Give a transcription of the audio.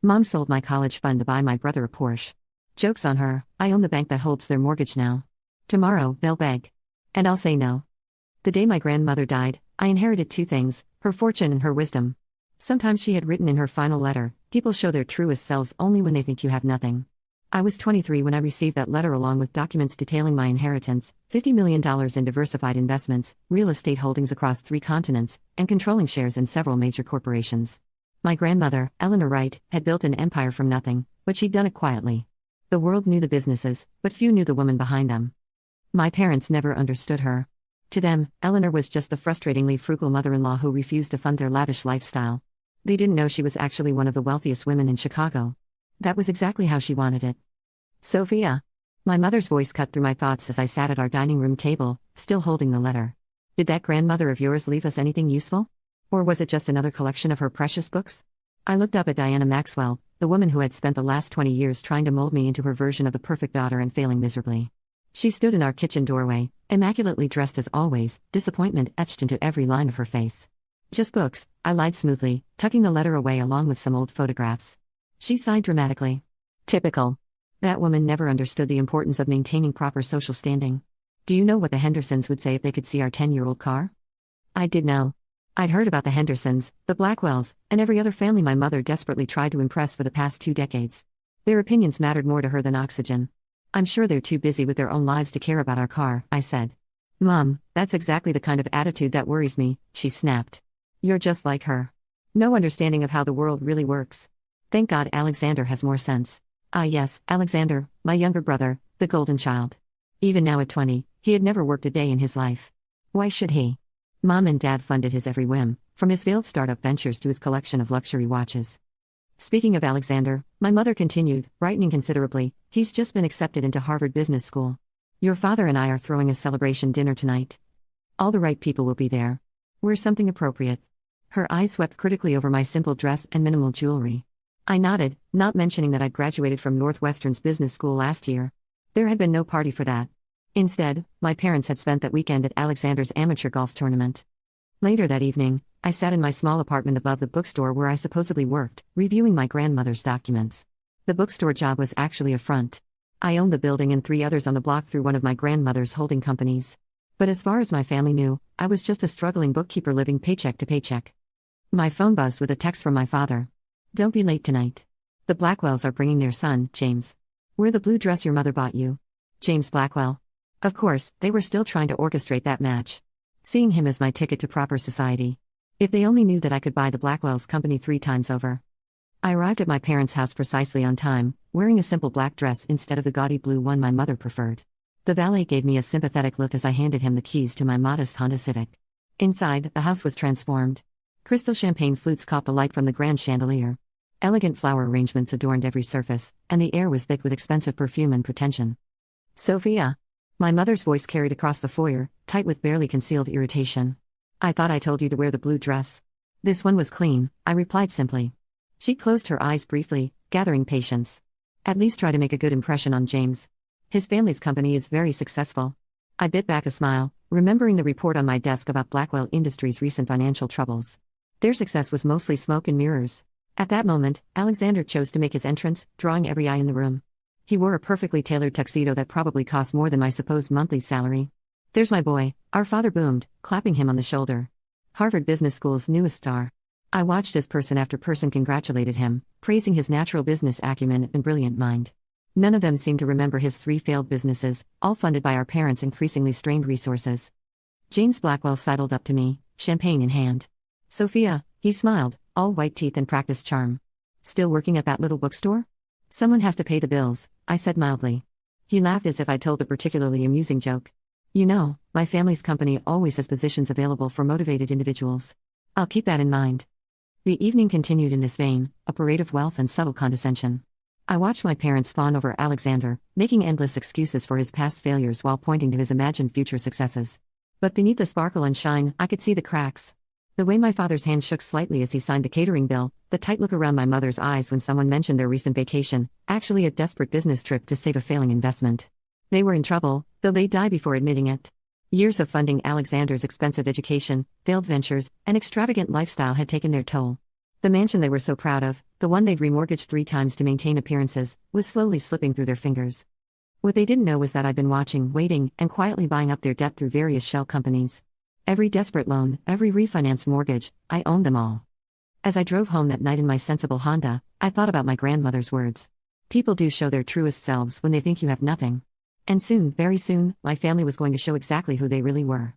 Mom sold my college fund to buy my brother a Porsche. Joke's on her, I own the bank that holds their mortgage now. Tomorrow, they'll beg. And I'll say no. The day my grandmother died, I inherited two things: her fortune and her wisdom. Sometimes she had written in her final letter, "People show their truest selves only when they think you have nothing." I was 23 when I received that letter along with documents detailing my inheritance, $50 million in diversified investments, real estate holdings across 3 continents, and controlling shares in several major corporations. My grandmother, Eleanor Wright, had built an empire from nothing, but she'd done it quietly. The world knew the businesses, but few knew the woman behind them. My parents never understood her. To them, Eleanor was just the frustratingly frugal mother-in-law who refused to fund their lavish lifestyle. They didn't know she was actually one of the wealthiest women in Chicago. That was exactly how she wanted it. Sophia. My mother's voice cut through my thoughts as I sat at our dining room table, still holding the letter. Did that grandmother of yours leave us anything useful? Or was it just another collection of her precious books? I looked up at Diana Maxwell, the woman who had spent the last 20 years trying to mold me into her version of the perfect daughter and failing miserably. She stood in our kitchen doorway, immaculately dressed as always, disappointment etched into every line of her face. "Just books," I lied smoothly, tucking the letter away along with some old photographs. She sighed dramatically. Typical. That woman never understood the importance of maintaining proper social standing. Do you know what the Hendersons would say if they could see our 10-year-old car? I did know. I'd heard about the Hendersons, the Blackwells, and every other family my mother desperately tried to impress for the past 2 decades. Their opinions mattered more to her than oxygen. "I'm sure they're too busy with their own lives to care about our car," I said. "Mom, that's exactly the kind of attitude that worries me," she snapped. "You're just like her. No understanding of how the world really works. Thank God Alexander has more sense." Ah yes, Alexander, my younger brother, the golden child. Even now at 20, he had never worked a day in his life. Why should he? Mom and Dad funded his every whim, from his failed startup ventures to his collection of luxury watches. Speaking of Alexander, my mother continued, brightening considerably, "He's just been accepted into Harvard Business School. Your father and I are throwing a celebration dinner tonight. All the right people will be there. Wear something appropriate." Her eyes swept critically over my simple dress and minimal jewelry. I nodded, not mentioning that I'd graduated from Northwestern's business school last year. There had been no party for that. Instead, my parents had spent that weekend at Alexander's amateur golf tournament. Later that evening, I sat in my small apartment above the bookstore where I supposedly worked, reviewing my grandmother's documents. The bookstore job was actually a front. I owned the building and 3 others on the block through one of my grandmother's holding companies. But as far as my family knew, I was just a struggling bookkeeper living paycheck to paycheck. My phone buzzed with a text from my father. "Don't be late tonight. The Blackwells are bringing their son, James. Wear the blue dress your mother bought you." James Blackwell. Of course, they were still trying to orchestrate that match. Seeing him as my ticket to proper society. If they only knew that I could buy the Blackwells' company 3 times over. I arrived at my parents' house precisely on time, wearing a simple black dress instead of the gaudy blue one my mother preferred. The valet gave me a sympathetic look as I handed him the keys to my modest Honda Civic. Inside, the house was transformed. Crystal champagne flutes caught the light from the grand chandelier. Elegant flower arrangements adorned every surface, and the air was thick with expensive perfume and pretension. "Sophia." My mother's voice carried across the foyer, tight with barely concealed irritation. "I thought I told you to wear the blue dress." "This one was clean," I replied simply. She closed her eyes briefly, gathering patience. "At least try to make a good impression on James. His family's company is very successful." I bit back a smile, remembering the report on my desk about Blackwell Industries' recent financial troubles. Their success was mostly smoke and mirrors. At that moment, Alexander chose to make his entrance, drawing every eye in the room. He wore a perfectly tailored tuxedo that probably cost more than my supposed monthly salary. "There's my boy," our father boomed, clapping him on the shoulder. Harvard Business School's newest star. I watched as person after person congratulated him, praising his natural business acumen and brilliant mind. None of them seemed to remember his 3 failed businesses, all funded by our parents' increasingly strained resources. James Blackwell sidled up to me, champagne in hand. "Sophia," he smiled, all white teeth and practiced charm. "Still working at that little bookstore?" "Someone has to pay the bills," I said mildly. He laughed as if I'd told a particularly amusing joke. "You know, my family's company always has positions available for motivated individuals. I'll keep that in mind." The evening continued in this vein, a parade of wealth and subtle condescension. I watched my parents fawn over Alexander, making endless excuses for his past failures while pointing to his imagined future successes. But beneath the sparkle and shine, I could see the cracks. The way my father's hand shook slightly as he signed the catering bill, the tight look around my mother's eyes when someone mentioned their recent vacation, actually a desperate business trip to save a failing investment. They were in trouble, though they'd die before admitting it. Years of funding Alexander's expensive education, failed ventures, and extravagant lifestyle had taken their toll. The mansion they were so proud of, the one they'd remortgaged 3 times to maintain appearances, was slowly slipping through their fingers. What they didn't know was that I'd been watching, waiting, and quietly buying up their debt through various shell companies. Every desperate loan, every refinanced mortgage, I owned them all. As I drove home that night in my sensible Honda, I thought about my grandmother's words. People do show their truest selves when they think you have nothing. And soon, very soon, my family was going to show exactly who they really were.